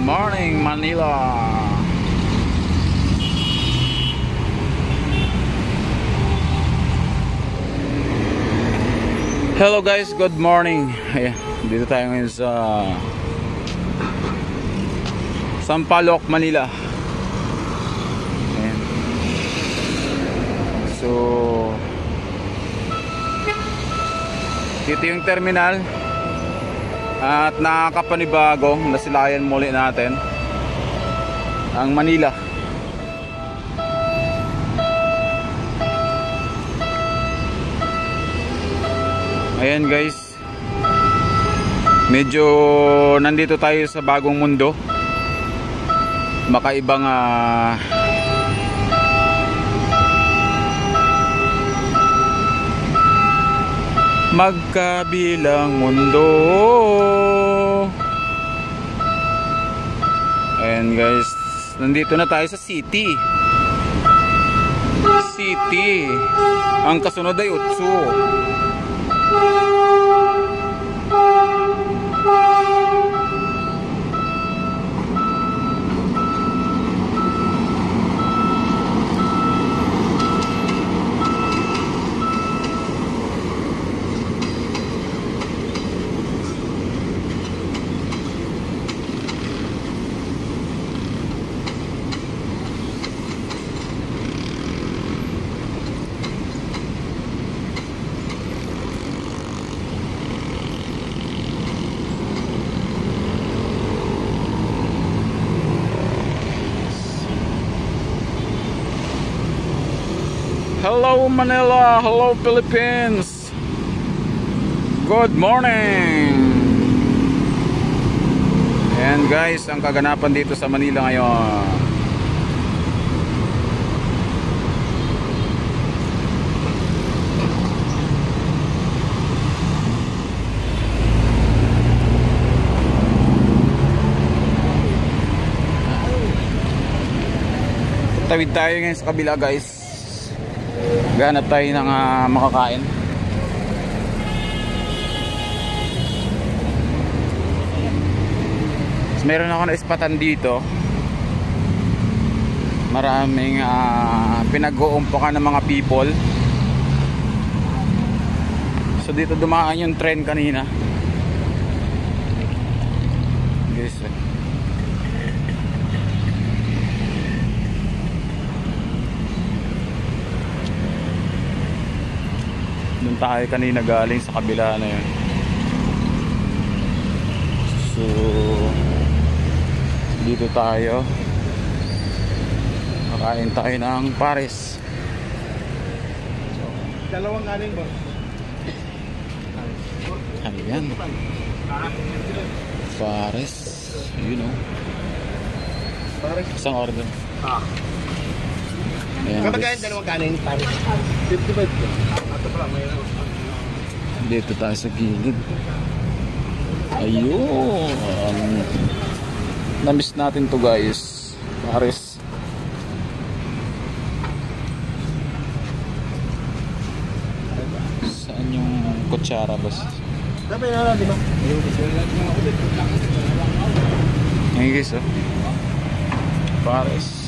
morning, Manila. Hello guys, good morning. Ayan, dito tayo ngayon sa Sampaloc, Manila. Ayan. So dito yung terminal at nakakapanibago, nasilayan muli natin ang Manila. Ayan guys, medyo nandito tayo sa bagong mundo, makaibang magkabilang mundo. Ayan guys, nandito na tayo sa city. Ang kasunod ay Utsu. Hello Manila, hello Philippines. Good morning. Ayan guys, ang kaganapan dito sa Manila ngayon. Tawid tayo ngayon sa kabila guys. Ganap tayo ng makakain. Meron ako na ispatan dito. Maraming pinag-uumpukan ng mga people. So dito dumaan yung train kanina. Guys, doon tayo kanina galing sa kabila na yun. So dito tayo kakain tayo ng pares. Dalawang galing boss. Ayan, pares, you know, isang order. Ayan, Kapag dalawang galing pares 55 po. dito tayo sa gilid. Ayun, namiss natin to guys, pares. Saan yung kutsara boss? Dapat na lang dito. Ayan guys, oh, pares.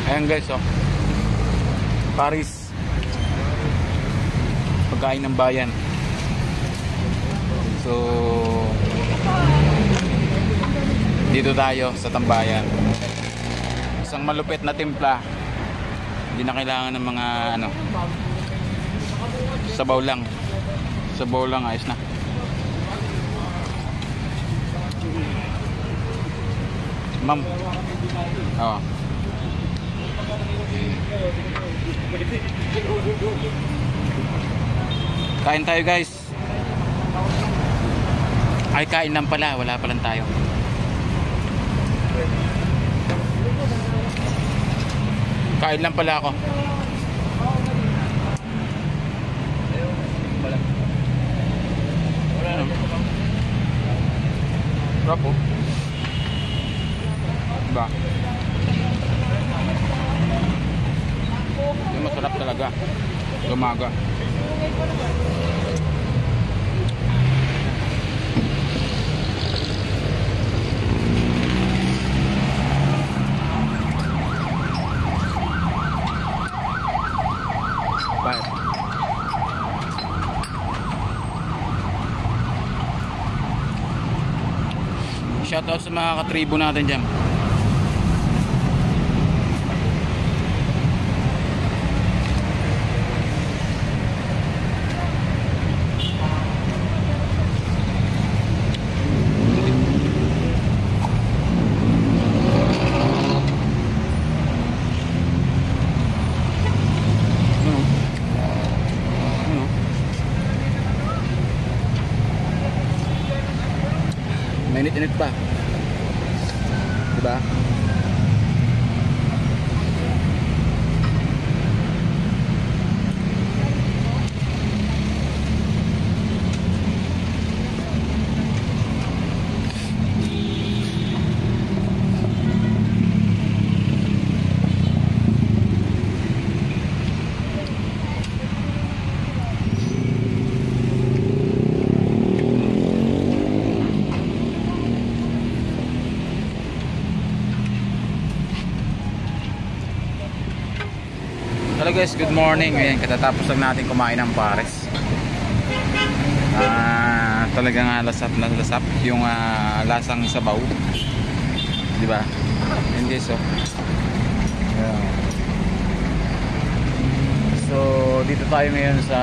Ayan guys, oh, Paris, pagkain ng bayan. So dito tayo sa tambayan. Isang malupit na timpla. Hindi na kailangan ng mga sabaw lang. Sabaw lang, ayos na. Ma'am. Oo. Kain tayo guys. Ay, kain lang pala, wala pa lang tayo. Kain lang pala ako. Sarap po. Diba? Yung masarap talaga. Lumaga. Bye. Shoutout sa mga katribo natin dyan. Mainit-init pa. Diba? Hello guys, good morning. Ayan, katatapos lang natin kumain ng pares. Talagang lasap na lasap yung lasang sabaw. Di ba? Hindi so. Yeah. So, dito tayo ngayon sa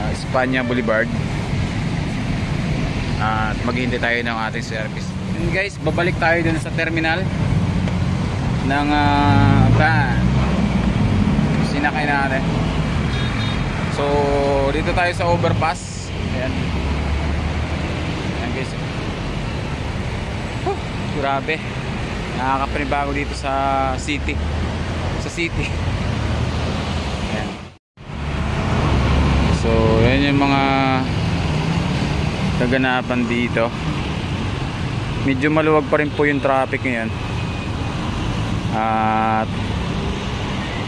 Espanya Boulevard. At maghihintay tayo ng ating service. And guys, babalik tayo dun sa terminal ng van. Sinakay natin. So dito tayo sa overpass. Ayan. Ayan guys. Grabe. Nakakapanibago dito sa city. Sa city. Ayan. So ayan yung mga kaganapan dito. Medyo maluwag pa rin po yung traffic ngayon. At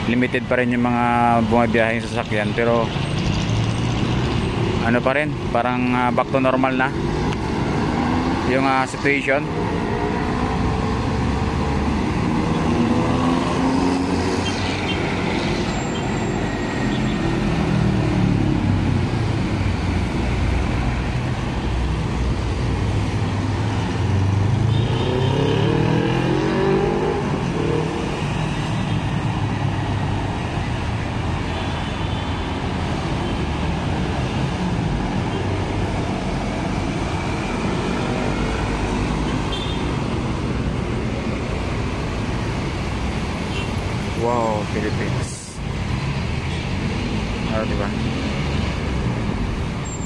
limited pa rin yung mga bumabiyaheng sasakyan, pero ano pa rin, parang back to normal na yung situation. Wow, Philippines. Ano diba?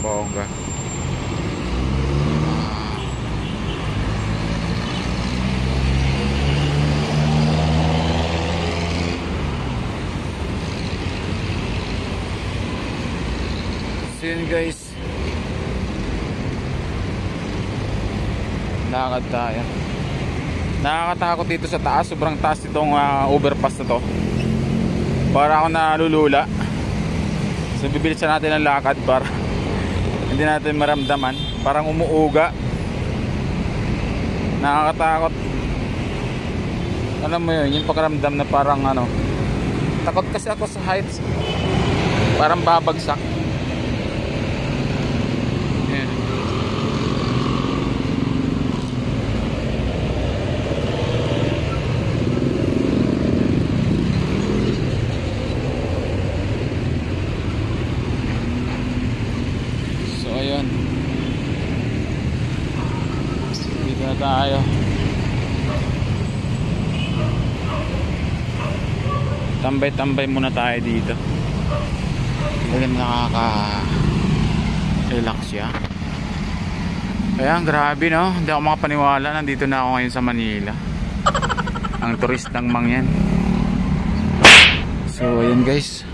Bongga. So yun guys, lakad tayo. Nakakatakot dito sa taas. Sobrang taas itong overpass na to. Para ako nalulula. So bibilisan natin ang lakad para hindi natin maramdaman. Parang umuuga. Nakakatakot. Alam mo yun, yung pagkaramdam na parang ano. Takot kasi ako sa heights. Parang babagsak. Dito na tayo. Tambay-tambay muna tayo dito. Talagang nakaka-relax siya. Kaya grabe no. Hindi ako makapaniwala. Nandito na ako ngayon sa Manila. Ang turistang mangyan. So ayan guys.